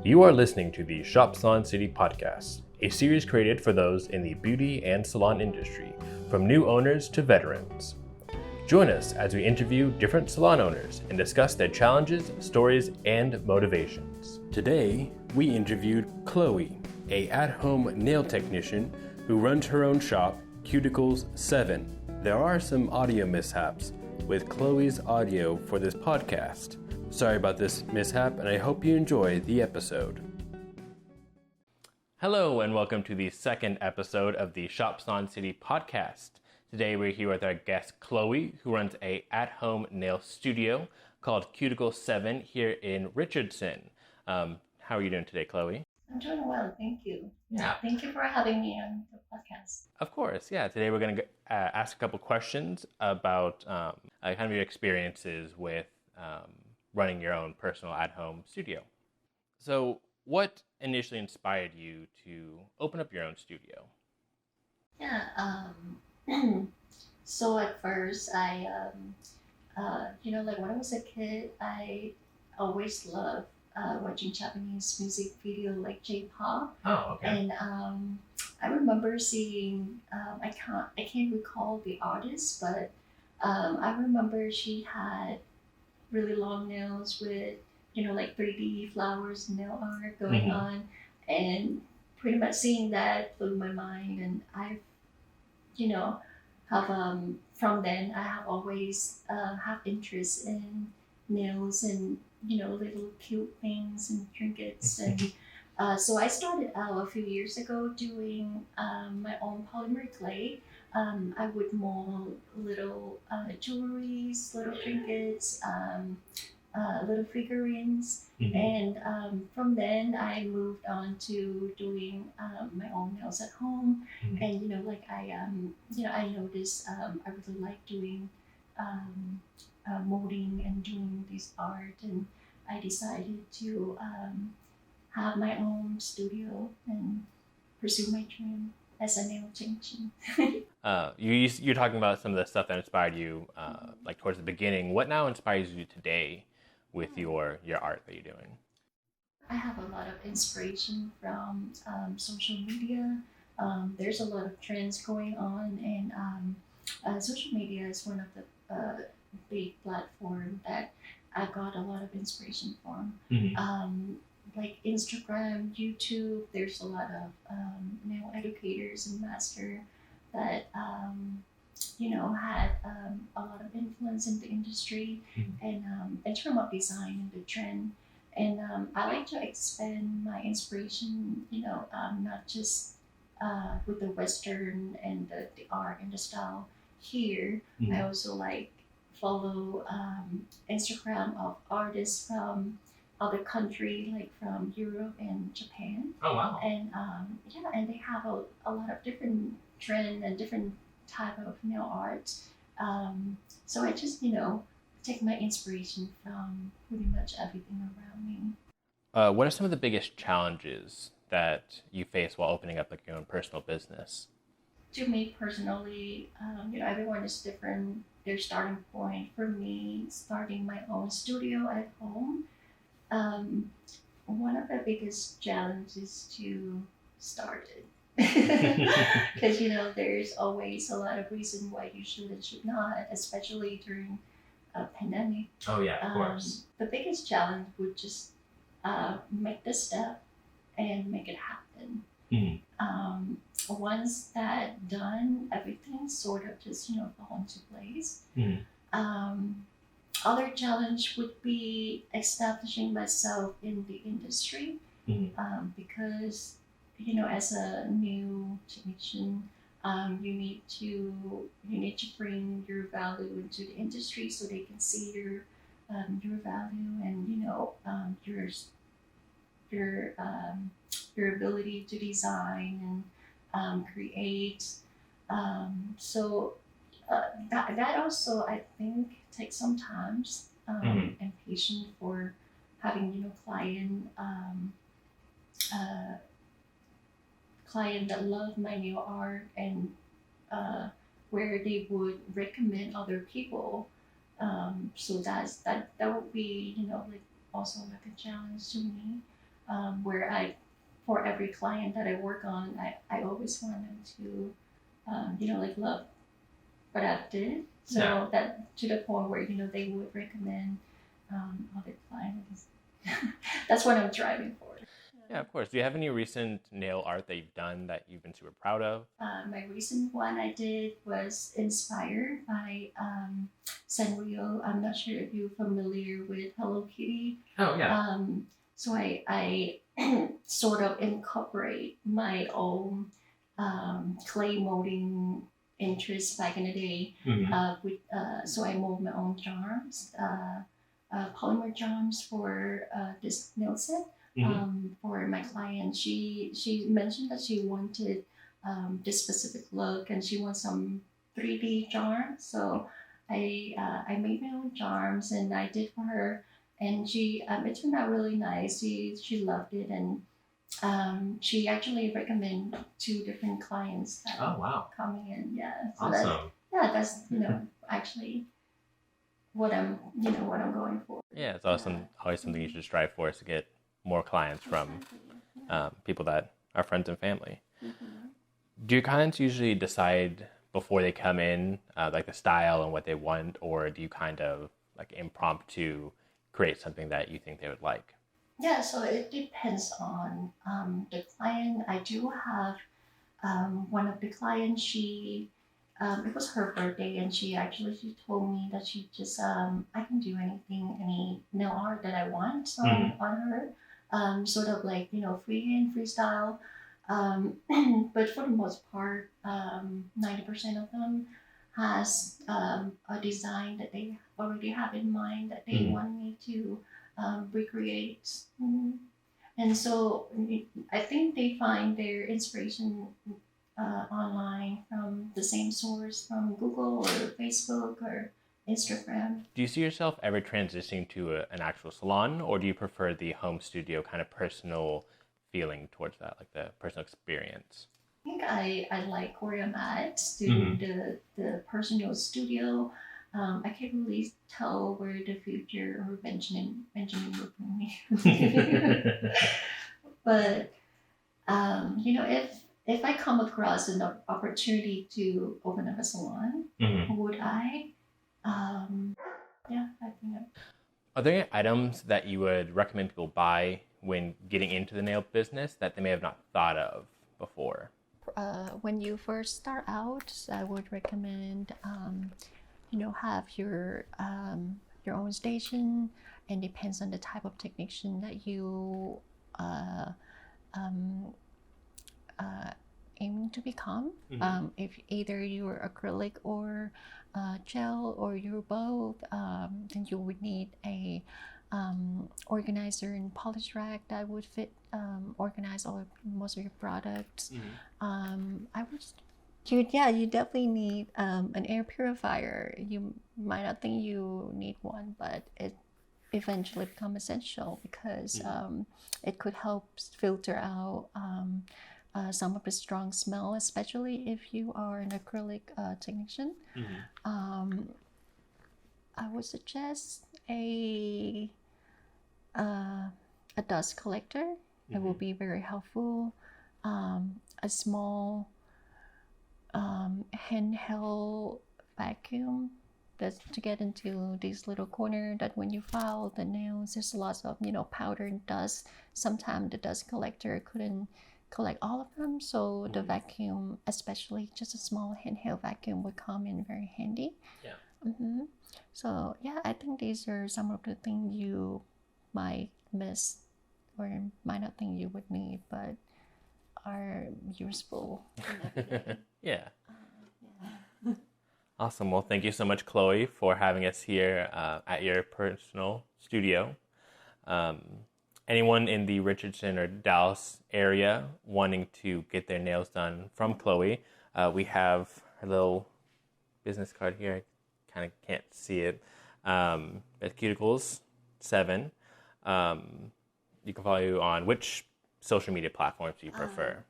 You are listening to the Shop Salon City podcast, a series created for those in the beauty and salon industry, from new owners to veterans. Join us as we interview different salon owners and discuss their challenges, stories, and motivations. Today, we interviewed Chloe, a at-home nail technician who runs her own shop, Cuticles 7. There are some audio mishaps with Chloe's audio for this podcast. Sorry about this mishap, and I hope you enjoy the episode. Hello, and welcome to the second episode of the Shop Salon City podcast. Today, we're here with our guest, Chloe, who runs a at-home nail studio called Cuticles 7 here in Richardson. How are you doing today, Chloe? I'm doing well, thank you. Thank you for having me on the podcast. Of course, yeah. Today we're going to ask a couple questions about kind of your experiences with running your own personal at-home studio. So what initially inspired you to open up your own studio? So at first I, when I was a kid, I always loved watching Japanese music video like J-pop. Oh, okay. And I remember seeing, I can't recall the artist, but I remember she had really long nails with, like 3D flowers and nail art going on. And pretty much seeing that blew my mind. And I, have, from then I have always have interest in nails and, little cute things and trinkets. And so I started out a few years ago doing my own polymer clay. I would mold little jewelries, little trinkets, little figurines. And from then I moved on to doing my own nails at home. And, I noticed I really like doing molding and doing this art. And I decided to have my own studio and pursue my dream as a nail technician. You're talking about some of the stuff that inspired you, like towards the beginning. What now inspires you today with your art that you're doing? I have a lot of inspiration from social media. There's a lot of trends going on, and social media is one of the big platform that I got a lot of inspiration from. Like Instagram, YouTube, there's a lot of nail educators and master that had a lot of influence in the industry and in terms of design and the trend. And I like to expand my inspiration, not just with the Western and the art and the style here. I also like follow Instagram of artists from other country, like from Europe and Japan. Oh, wow. And and they have a lot of different trend and different type of nail art. So I just, take my inspiration from pretty much everything around me. What are some of the biggest challenges that you face while opening up like your own personal business? To me personally, everyone is different. Their starting point. For me, starting my own studio at home, one of the biggest challenges is to start it. Because there's always a lot of reason why you should and should not, especially during a pandemic. Oh yeah, of course. The biggest challenge would just make the step and make it happen. Once that done, everything sort of just fall into place. Other challenge would be establishing myself in the industry, because as a new technician, you need to bring your value into the industry so they can see your value and your ability to design and create. So that also I think takes some time and patience for having client that love my nail art and where they would recommend other people. So that would be also like a challenge to me. where for every client that I work on, I always want them to, like love what I did. So Yeah. that to the point where, they would recommend other clients. That's what I'm driving for. Yeah, of course. Do you have any recent nail art that you've done that you've been super proud of? My recent one I did was inspired by Sanrio. I'm not sure if you're familiar with Hello Kitty. Oh, yeah. So I sort of incorporate my own clay molding interest back in the day. So I mold my own charms, polymer charms for this nail set. For my client, she mentioned that she wanted this specific look, and she wants some 3D charms. So I made my own charms, and I did for her, and she it turned out really nice. She loved it, and she actually recommended 2 different clients that Oh, wow. coming in. Yeah, so Awesome. that's actually what I'm going for. Yeah, it's awesome. Always something you should strive for is to get more clients from people that are friends and family. Do your clients usually decide before they come in, like the style and what they want, or do you kind of like impromptu create something that you think they would like? Yeah, so it depends on the client. I do have one of the clients. It was her birthday, and she told me that she just I can do any nail art that I want on her, sort of like freehand freestyle. But for the most part, 90% of them has a design that they already have in mind that they want me to recreate. And so I think they find their inspiration online from the same source, from Google or Facebook or Instagram. Do you see yourself ever transitioning to an actual salon, or do you prefer the home studio kind of personal feeling towards that, like the personal experience? I think I like where I'm at, doing the personal studio. I can't really tell where the future or Benjamin will bring me. But if I come across an opportunity to open up a salon, would I? Yeah, I think. Are there any items that you would recommend people buy when getting into the nail business that they may have not thought of before? When you first start out, I would recommend have your own station, and depends on the type of technician that you aiming to become. If either you're acrylic or gel, or you're both, then you would need a organizer and polish rack that would fit organize most of your products. I would you definitely need an air purifier. You might not think you need one, but it eventually become essential because it could help filter out some of the strong smell, especially if you are an acrylic technician. I would suggest a dust collector. It will be very helpful. A small handheld vacuum that's to get into this little corner that when you file the nails, there's lots of powder and dust. Sometimes the dust collector couldn't collect all of them, so the vacuum, especially just a small handheld vacuum, would come in very handy. So yeah, I think these are some of the things you might miss or might not think you would need, but are useful. Yeah. Awesome. Well, thank you so much, Chloe, for having us here at your personal studio. Anyone in the Richardson or Dallas area wanting to get their nails done from Chloe, we have her little business card here. I kind of can't see it. At Cuticles 7. You can follow you on which social media platforms do you prefer?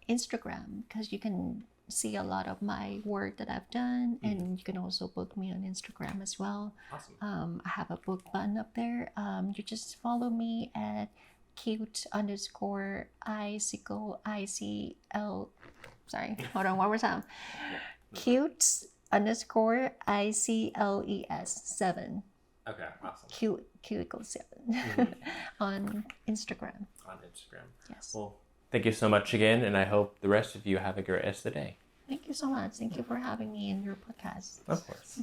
Instagram, because you can see a lot of my work that I've done, and you can also book me on Instagram as well. Awesome. I have a book button up there. You just follow me at cute underscore ICL. Sorry, hold on one more time. Cute underscore ICLES7. Okay, awesome. Cuticle7 on Instagram. On Instagram. Yes. Well, thank you so much again, and I hope the rest of you have a great rest of the day. Thank you so much. Thank you for having me in your podcast. Of course.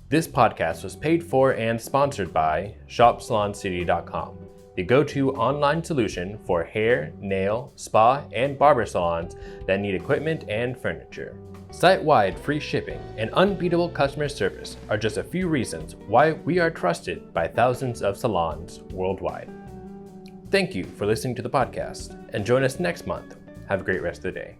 This podcast was paid for and sponsored by ShopSalonCity.com, the go-to online solution for hair, nail, spa, and barber salons that need equipment and furniture. Site-wide free shipping and unbeatable customer service are just a few reasons why we are trusted by thousands of salons worldwide. Thank you for listening to the podcast, and join us next month. Have a great rest of the day.